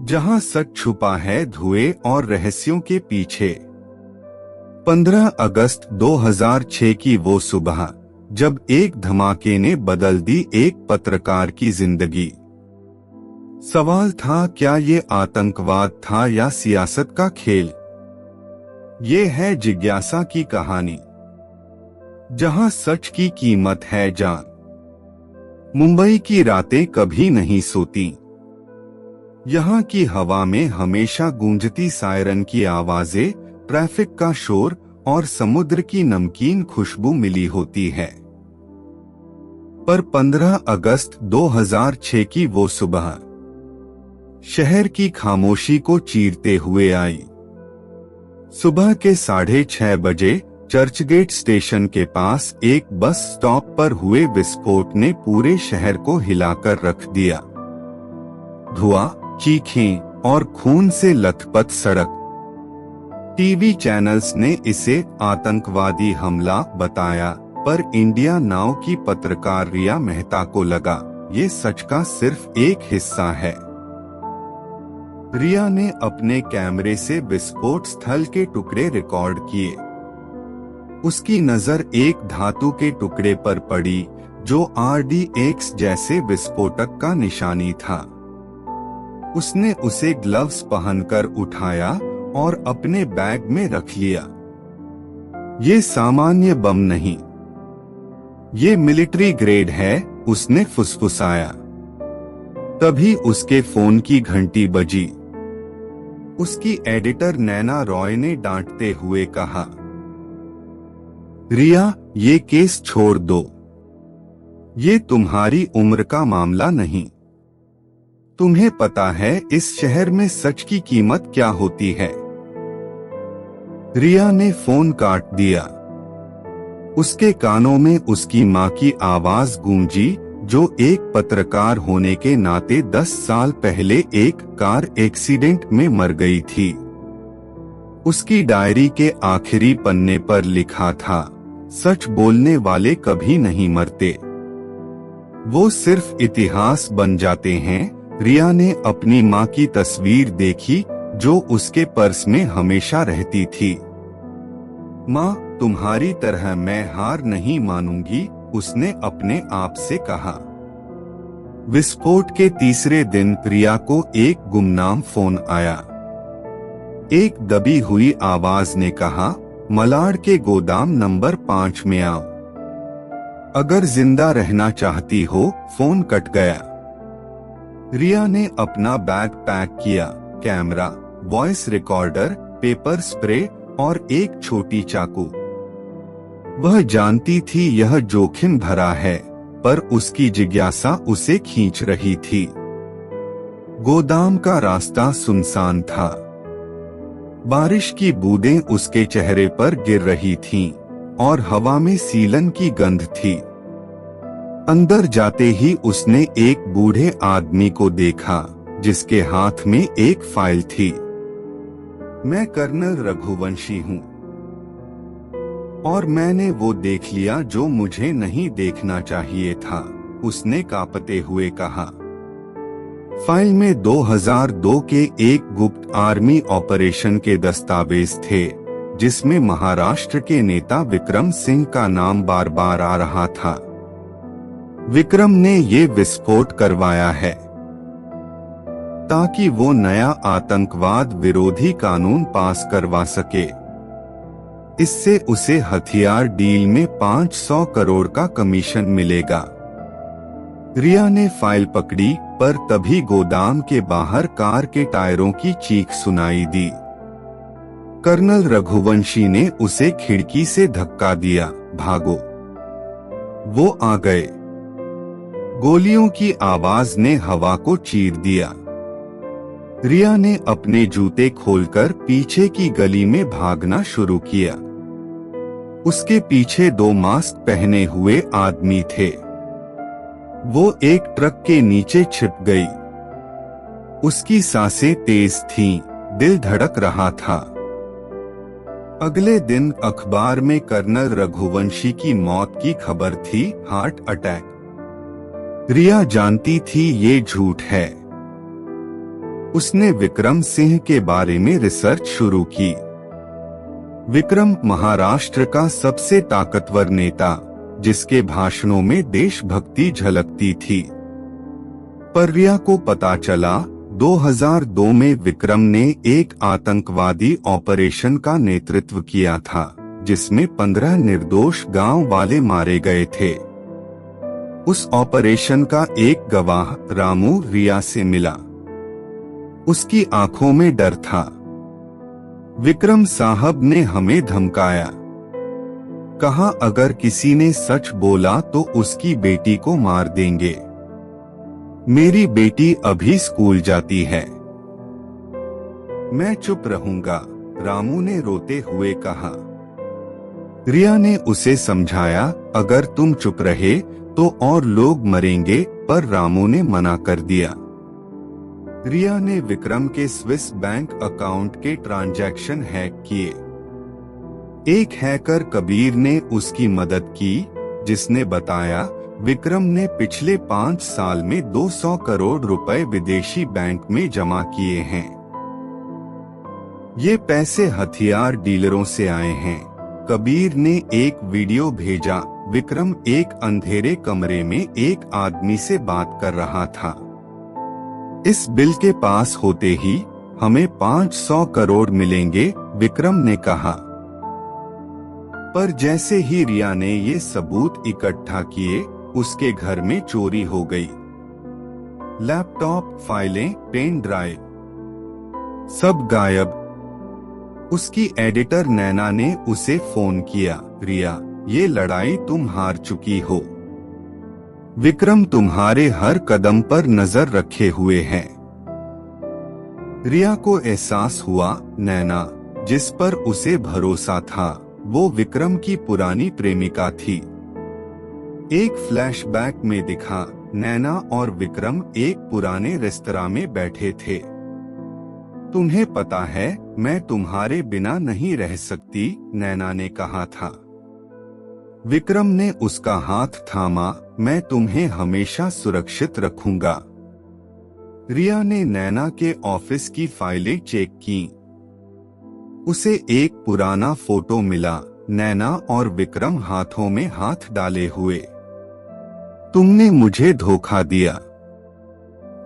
जहां सच छुपा है धुएं और रहस्यों के पीछे। 15 अगस्त 2006 की वो सुबह जब एक धमाके ने बदल दी एक पत्रकार की जिंदगी। सवाल था, क्या ये आतंकवाद था या सियासत का खेल? ये है जिज्ञासा की कहानी, जहां सच की कीमत है जान। मुंबई की रातें कभी नहीं सोती। यहाँ की हवा में हमेशा गूंजती सायरन की आवाजें, ट्रैफिक का शोर और समुद्र की नमकीन खुशबू मिली होती है। पर 15 अगस्त 2006 की वो सुबह शहर की खामोशी को चीरते हुए आई। सुबह के 6:30 बजे चर्चगेट स्टेशन के पास एक बस स्टॉप पर हुए विस्फोट ने पूरे शहर को हिलाकर रख दिया। धुआं, चीखें और खून से लथपथ सड़क। टीवी चैनल्स ने इसे आतंकवादी हमला बताया, पर इंडिया नाउ की पत्रकार रिया मेहता को लगा ये सच का सिर्फ एक हिस्सा है। रिया ने अपने कैमरे से विस्फोट स्थल के टुकड़े रिकॉर्ड किए। उसकी नजर एक धातु के टुकड़े पर पड़ी जो RDX जैसे विस्फोटक का निशानी था। उसने उसे ग्लव्स पहनकर उठाया और अपने बैग में रख लिया। ये सामान्य बम नहीं, ये मिलिट्री ग्रेड है, उसने फुसफुसाया। तभी उसके फोन की घंटी बजी। उसकी एडिटर नैना रॉय ने डांटते हुए कहा, रिया, ये केस छोड़ दो। ये तुम्हारी उम्र का मामला नहीं। तुम्हें पता है इस शहर में सच की कीमत क्या होती है? रिया ने फोन काट दिया। उसके कानों में उसकी मां की आवाज गूंजी, जो एक पत्रकार होने के नाते 10 साल पहले एक कार एक्सीडेंट में मर गई थी। उसकी डायरी के आखिरी पन्ने पर लिखा था, सच बोलने वाले कभी नहीं मरते, वो सिर्फ इतिहास बन जाते हैं। रिया ने अपनी मां की तस्वीर देखी, जो उसके पर्स में हमेशा रहती थी। मां, तुम्हारी तरह मैं हार नहीं मानूंगी, उसने अपने आप से कहा। विस्फोट के तीसरे दिन रिया को एक गुमनाम फोन आया। एक दबी हुई आवाज ने कहा, मलाड के गोदाम नंबर 5 में आओ। अगर जिंदा रहना चाहती हो। फोन कट गया। रिया ने अपना बैग पैक किया, camera, voice recorder, paper spray और एक छोटी चाकू। वह जानती थी यह जोखिम भरा है, पर उसकी जिज्ञासा उसे खींच रही थी। गोदाम का रास्ता सुनसान था। बारिश की बूंदें उसके चेहरे पर गिर रही थीं और हवा में सीलन की गंध थी। अंदर जाते ही उसने एक बूढ़े आदमी को देखा, जिसके हाथ में एक फाइल थी। मैं कर्नल रघुवंशी हूँ और मैंने वो देख लिया जो मुझे नहीं देखना चाहिए था, उसने कांपते हुए कहा। फाइल में 2002 के एक गुप्त आर्मी ऑपरेशन के दस्तावेज थे, जिसमें महाराष्ट्र के नेता विक्रम सिंह का नाम बार बार आ रहा था। विक्रम ने ये विस्फोट करवाया है ताकि वो नया आतंकवाद विरोधी कानून पास करवा सके। इससे उसे हथियार डील में 500 करोड़ का कमीशन मिलेगा। रिया ने फाइल पकड़ी, पर तभी गोदाम के बाहर कार के टायरों की चीख सुनाई दी। कर्नल रघुवंशी ने उसे खिड़की से धक्का दिया, भागो। वो आ गए। गोलियों की आवाज ने हवा को चीर दिया। रिया ने अपने जूते खोलकर पीछे की गली में भागना शुरू किया। उसके पीछे 2 मास्क पहने हुए आदमी थे। वो एक ट्रक के नीचे छिप गई। उसकी सांसें तेज थीं, दिल धड़क रहा था। अगले दिन अखबार में कर्नल रघुवंशी की मौत की खबर थी, हार्ट अटैक। रिया जानती थी ये झूठ है। उसने विक्रम सिंह के बारे में रिसर्च शुरू की। विक्रम महाराष्ट्र का सबसे ताकतवर नेता, जिसके भाषणों में देशभक्ति झलकती थी। पर रिया को पता चला 2002 में विक्रम ने एक आतंकवादी ऑपरेशन का नेतृत्व किया था, जिसमें 15 निर्दोष गांव वाले मारे गए थे। उस ऑपरेशन का एक गवाह रामू रिया से मिला। उसकी आंखों में डर था। विक्रम साहब ने हमें धमकाया। कहा अगर किसी ने सच बोला तो उसकी बेटी को मार देंगे। मेरी बेटी अभी स्कूल जाती है। मैं चुप रहूंगा, रामू ने रोते हुए कहा। रिया ने उसे समझाया, अगर तुम चुप रहे तो और लोग मरेंगे, पर रामू ने मना कर दिया। रिया ने विक्रम के स्विस बैंक अकाउंट के ट्रांजैक्शन हैक किए। एक हैकर कबीर ने उसकी मदद की, जिसने बताया विक्रम ने पिछले 5 साल में 200 करोड़ रुपए विदेशी बैंक में जमा किए हैं। ये पैसे हथियार डीलरों से आए हैं। कबीर ने एक वीडियो भेजा। विक्रम एक अंधेरे कमरे में एक आदमी से बात कर रहा था। इस बिल के पास होते ही हमें 500 करोड़ मिलेंगे, विक्रम ने कहा। पर जैसे ही रिया ने ये सबूत इकट्ठा किए, उसके घर में चोरी हो गई। लैपटॉप, फाइलें, पेन ड्राइव, सब गायब। उसकी एडिटर नैना ने उसे फोन किया। रिया, ये लड़ाई तुम हार चुकी हो। विक्रम तुम्हारे हर कदम पर नजर रखे हुए है। रिया को एहसास हुआ, नैना, जिस पर उसे भरोसा था, वो विक्रम की पुरानी प्रेमिका थी। एक फ्लैशबैक में दिखा, नैना और विक्रम एक पुराने रेस्तरां में बैठे थे। तुम्हें पता है, मैं तुम्हारे बिना नहीं रह सकती, नैना ने कहा था। विक्रम ने उसका हाथ थामा। मैं तुम्हें हमेशा सुरक्षित रखूंगा। रिया ने नैना के ऑफिस की फाइलें चेक की। उसे एक पुराना फोटो मिला, नैना और विक्रम हाथों में हाथ डाले हुए। तुमने मुझे धोखा दिया,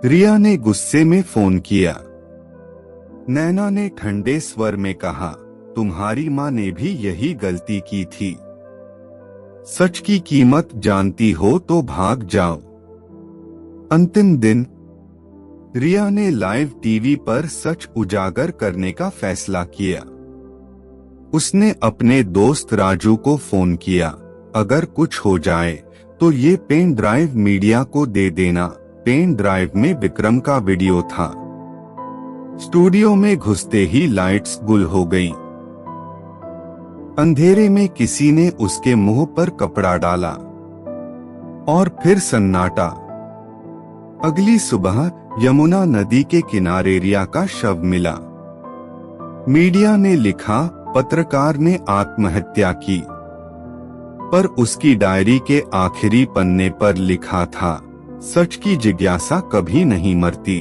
रिया ने गुस्से में फोन किया। नैना ने ठंडे स्वर में कहा, तुम्हारी माँ ने भी यही गलती की थी। सच की कीमत जानती हो तो भाग जाओ। अंतिम दिन, रिया ने लाइव टीवी पर सच उजागर करने का फैसला किया। उसने अपने दोस्त राजू को फोन किया, अगर कुछ हो जाए तो ये पेन ड्राइव मीडिया को दे देना। पेन ड्राइव में विक्रम का वीडियो था। स्टूडियो में घुसते ही लाइट्स गुल हो गईं। अंधेरे में किसी ने उसके मुंह पर कपड़ा डाला और फिर सन्नाटा। अगली सुबह यमुना नदी के किनारे रिया का शव मिला। मीडिया ने लिखा, पत्रकार ने आत्महत्या की, पर उसकी डायरी के आखिरी पन्ने पर लिखा था, सच की जिज्ञासा कभी नहीं मरती।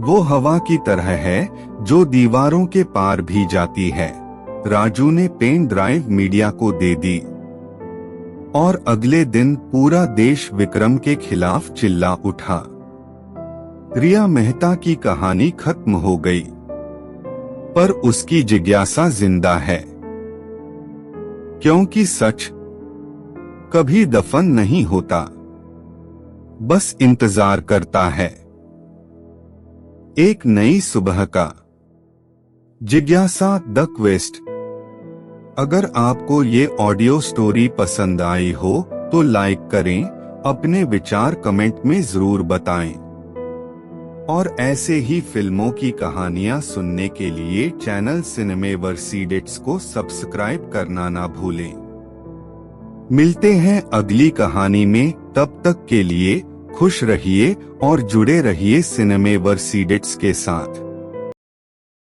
वो हवा की तरह है जो दीवारों के पार भी जाती है। राजू ने पेन ड्राइव मीडिया को दे दी और अगले दिन पूरा देश विक्रम के खिलाफ चिल्ला उठा। रिया मेहता की कहानी खत्म हो गई, पर उसकी जिज्ञासा जिंदा है, क्योंकि सच कभी दफन नहीं होता, बस इंतजार करता है एक नई सुबह का। जिज्ञासा द क्वेस्ट। अगर आपको ये ऑडियो स्टोरी पसंद आई हो तो लाइक करें, अपने विचार कमेंट में जरूर बताएं और ऐसे ही फिल्मों की कहानियां सुनने के लिए चैनल सिनेमेवर्सीडेट्स को सब्सक्राइब करना ना भूलें। मिलते हैं अगली कहानी में, तब तक के लिए खुश रहिए और जुड़े रहिए सिनेमेवर्सीडेट्स के साथ।